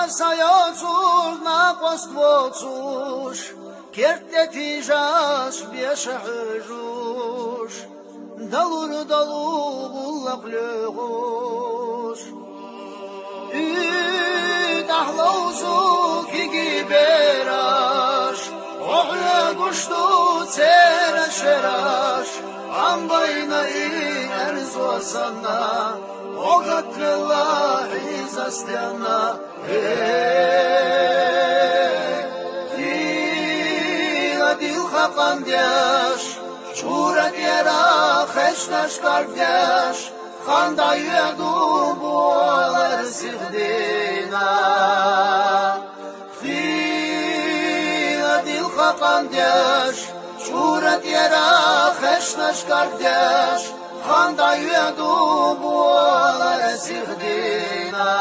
Asayocul na postwocusz, kiertte tijaş bieşehuş, dalur bullak lüğuş. Üdahlauzu ki giberaş, ohla kuştu tere şeraş, ambayna erzo sana, o gatrıllahi zastiyana. Dil xaqandyaş, çurat yera xeşnaş kardyaş, xanda yedu boğalar sirdina. Dil xaqandyaş, çurat yera xeşnaş kardyaş, xanda yedu boğalar sirdina.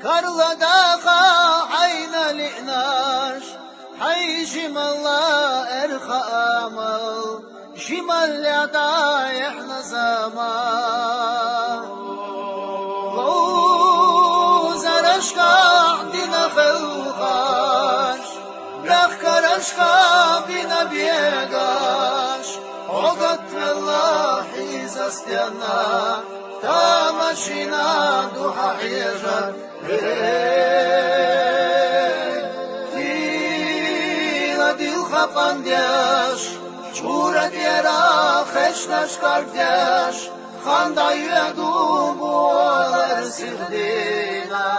Karladaqa ayna li'nash, hay jimalla erxamal, jimal li'da ihna zama. Zarashqa dina khalqash, rakhkarashqa bina biegash, ogat Allahi zastyana, ta mashina duha hijar. Dil xaqandyaş, çurat yera xeşnaş kardyaş, xanda yedu boğalar sirdina.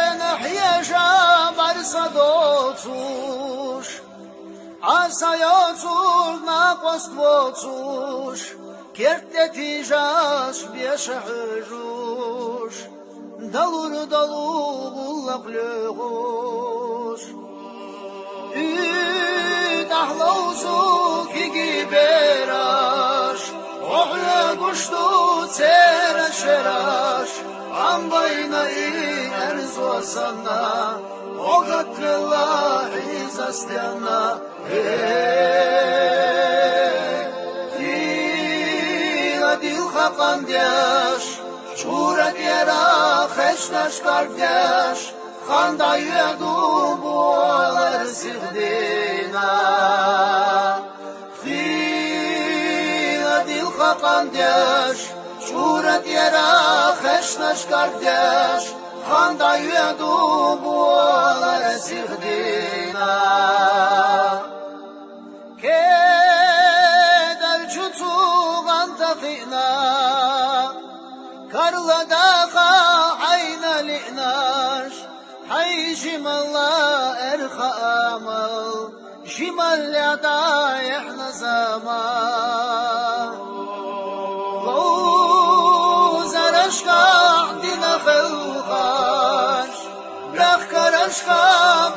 Genahyeşa barsa docuş, asayocul na postwocuş, kiertte tijaş bieşehuş, dalur bullak lüğuş. Üdahlauzu ki giberaş, ohla kuştu tere şeraş, ambayna erzo sana, o gatrıllahi zastiyana. Dil xaqandyaş, çurat yera xeşnaş kardyaş, xanda yedu boğalar sirdina. Dil xaqandyaş, çurat yera xeşnaş kardyaş, xanda yedu boğalar sirdina. Karladaqa ayna li'nash, hay jimalla erxamal, jimal li'da ihna zama. Zarashqa dina khalqash, rakhkarashqa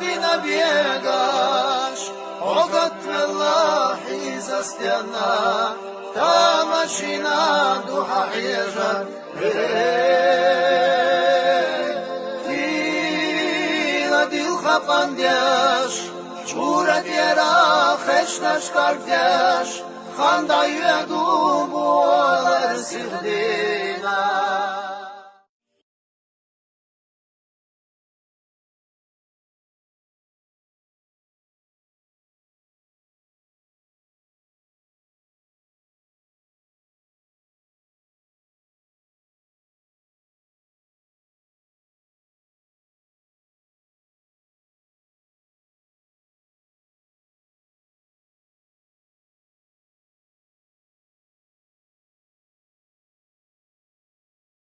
bina biegash, ogat Allahi zastyana, ta mashina duha hijar. Dil xaqandyaş, çurat yera xeşnaş kardyaş, xanda yedu boğalar sirdina.